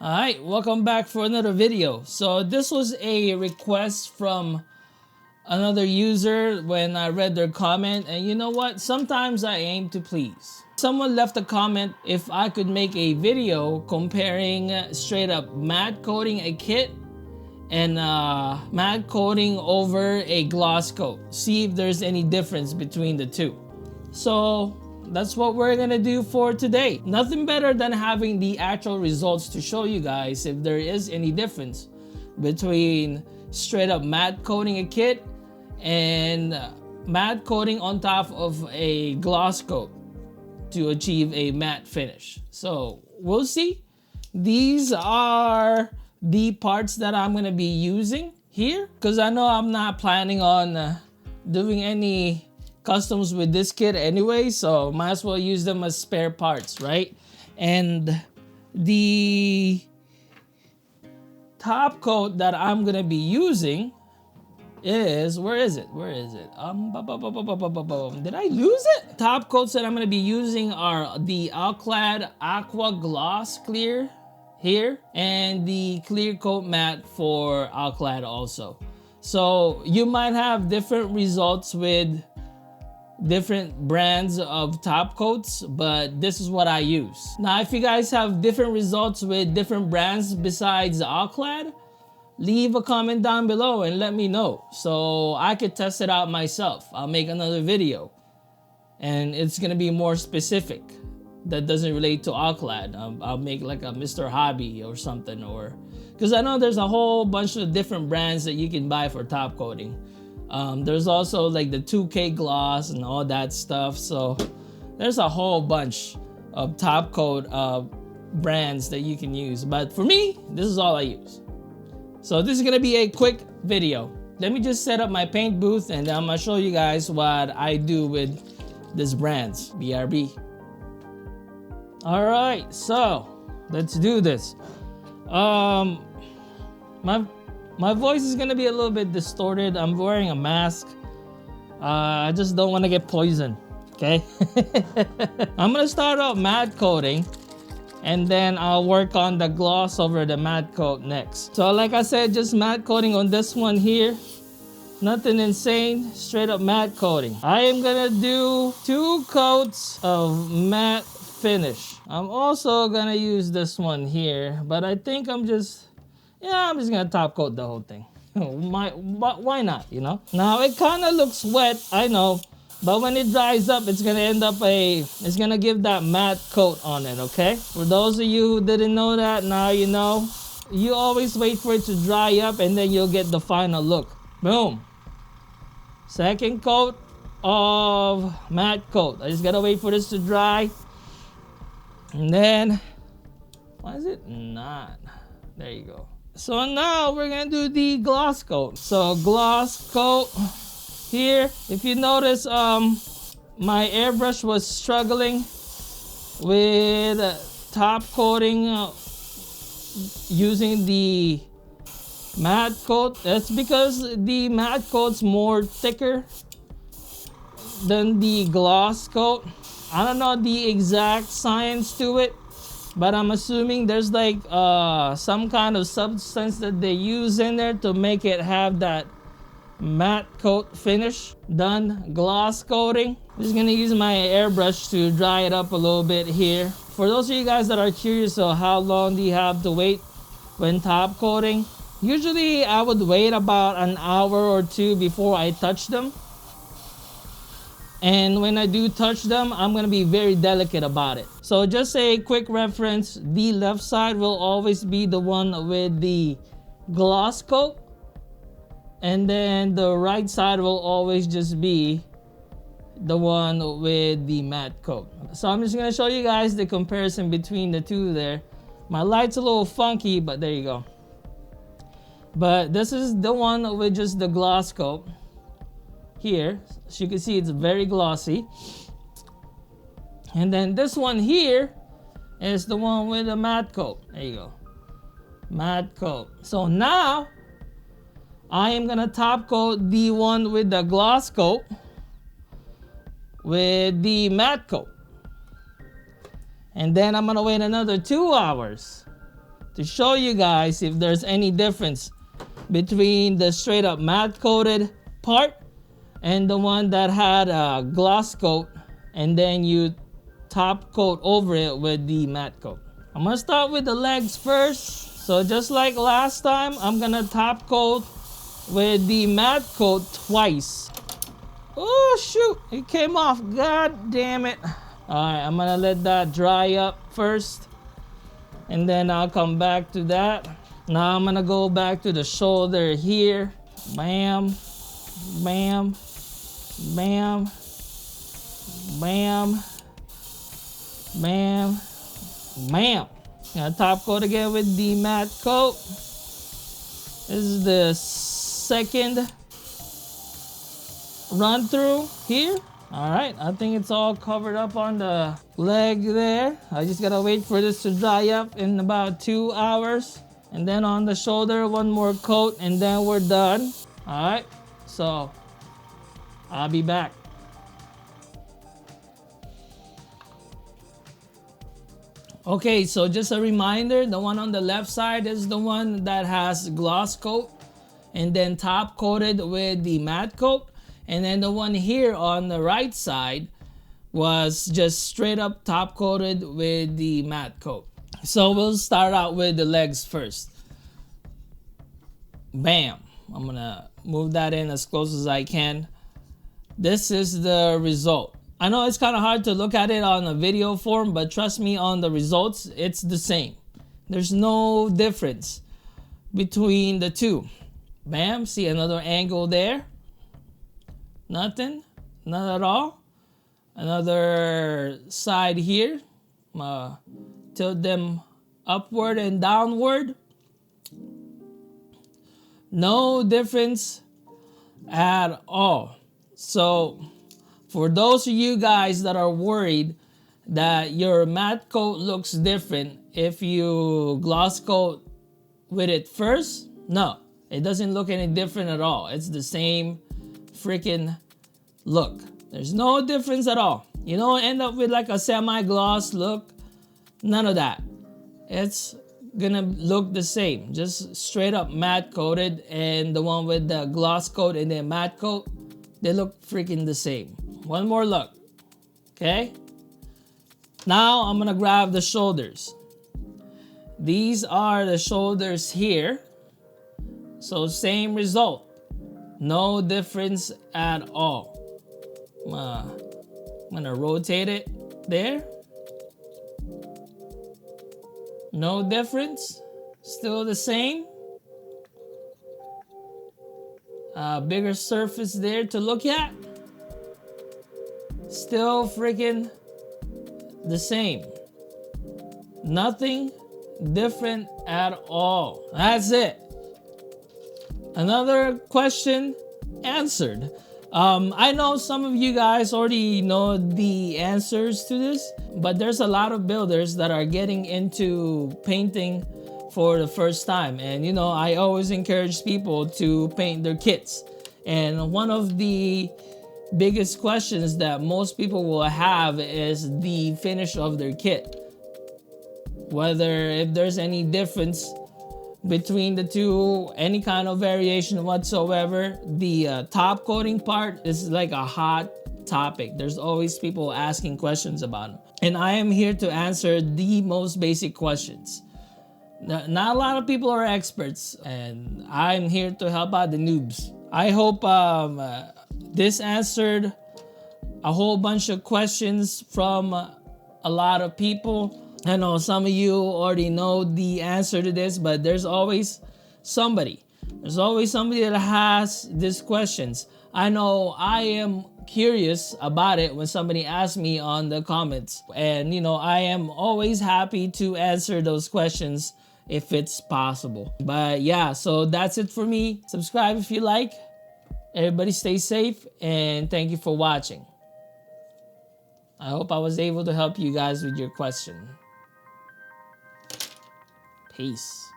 Alright, welcome back for another video. So this was a request from another user when I read their comment, and you know what? Sometimes I aim to please. Someone left a comment if I could make a video comparing straight up matte coating a kit and matte coating over a gloss coat. See if there's any difference between the two. So that's what we're gonna do for today. Nothing better than having the actual results to show you guys if there is any difference between straight up matte coating a kit and matte coating on top of a gloss coat to achieve a matte finish. So we'll see. These are the parts that I'm gonna be using here because I know I'm not planning on doing any customs with this kit anyway, so might as well use them as spare parts, right? And the top coat that I'm gonna be using is, where is it? Did I lose it? Top coats that I'm gonna be using are the Alclad Aqua Gloss Clear here and the Clear Coat Matte for Alclad also. So you might have different results with different brands of top coats, but this is what I use. Now, if you guys have different results with different brands besides Alclad, leave a comment down below and let me know so I could test it out myself. I'll make another video and it's gonna be more specific that doesn't relate to Alclad. I'll make like a Mr. Hobby or something, or because I know there's a whole bunch of different brands that you can buy for top coating. There's also like the 2K gloss and all that stuff. So there's a whole bunch of top coat brands that you can use. But for me, this is all I use. So this is gonna be a quick video. Let me just set up my paint booth and I'm gonna show you guys what I do with this brands, BRB. All right, so let's do this. My voice is gonna be a little bit distorted. I'm wearing a mask. I just don't want to get poisoned, okay? I'm gonna start out matte coating and then I'll work on the gloss over the matte coat next. So like I said, just matte coating on this one here. Nothing insane, straight up matte coating. I am gonna do 2 coats of matte finish. I'm also gonna use this one here, but I think I'm just gonna top coat the whole thing. Why not, you know? Now it kind of looks wet, I know, but when it dries up, it's gonna end up it's gonna give that matte coat on it, okay? For those of you who didn't know that, now you know. You always wait for it to dry up and then you'll get the final look. Boom. Second coat of matte coat. I just gotta wait for this to dry. And then, why is it not? There you go. So now we're gonna do the gloss coat. So gloss coat here. If you notice, my airbrush was struggling with top coating using the matte coat. That's because the matte coat's more thicker than the gloss coat. I don't know the exact science to it, but I'm assuming there's like some kind of substance that they use in there to make it have that matte coat finish. Done gloss coating. I'm just gonna use my airbrush to dry it up a little bit here. For those of you guys that are curious of how long do you have to wait when top coating, usually I would wait about an hour or 2 before I touch them. And when I do touch them, I'm gonna be very delicate about it. So just a quick reference, the left side will always be the one with the gloss coat. And then the right side will always just be the one with the matte coat. So I'm just gonna show you guys the comparison between the two there. My light's a little funky, but there you go. But this is the one with just the gloss coat. Here, as you can see, it's very glossy. And then this one here is the one with the matte coat. There you go, matte coat. So now I am gonna top coat the one with the gloss coat with the matte coat. And then I'm gonna wait another 2 hours to show you guys if there's any difference between the straight up matte coated part and the one that had a gloss coat and then you top coat over it with the matte coat. I'm gonna start with the legs first. So just like last time, I'm gonna top coat with the matte coat twice. Oh shoot, it came off, god damn it. Alright, I'm gonna let that dry up first and then I'll come back to that. Now I'm gonna go back to the shoulder here. Bam, bam, bam, bam, bam, bam. Gonna top coat again with the matte coat. This is the second run through here. All right, I think it's all covered up on the leg there. I just gotta wait for this to dry up in about 2 hours. And then on the shoulder, one more coat and then we're done. All right, so I'll be back. Okay, so just a reminder, the one on the left side is the one that has gloss coat and then top coated with the matte coat. And then the one here on the right side was just straight up top coated with the matte coat. So we'll start out with the legs first. Bam. I'm gonna move that in as close as I can. This is the result. I know it's kind of hard to look at it on a video form, but trust me, on the results, it's the same. There's no difference between the two. Bam, see another angle there. Nothing, not at all. Another side here. Tilt them upward and downward. No difference at all. So for those of you guys that are worried that your matte coat looks different if you gloss coat with it first, no, it doesn't look any different at all. It's the same freaking look. There's no difference at all. You don't end up with like a semi-gloss look. None of that. It's gonna look the same. Just straight up matte coated, and the one with the gloss coat and then matte coat, they look freaking the same. One more look. Okay? Now I'm gonna grab the shoulders. These are the shoulders here. So same result. No difference at all. I'm gonna rotate it there. No difference. Still the same. Bigger surface there to look at. Still freaking the same. Nothing different at all. That's it. Another question answered. I know some of you guys already know the answers to this, but there's a lot of builders that are getting into painting for the first time. And you know, I always encourage people to paint their kits. And one of the biggest questions that most people will have is the finish of their kit. Whether if there's any difference between the two, any kind of variation whatsoever. The top coating part is like a hot topic. There's always people asking questions about it. And I am here to answer the most basic questions. Not a lot of people are experts, and I'm here to help out the noobs. I hope this answered a whole bunch of questions from a lot of people. I know some of you already know the answer to this, but there's always somebody. There's always somebody that has these questions. I know I am curious about it when somebody asks me on the comments. And, you know, I am always happy to answer those questions if it's possible. But yeah, so that's it for me. Subscribe if you like. Everybody stay safe, and thank you for watching. I hope I was able to help you guys with your question. Peace.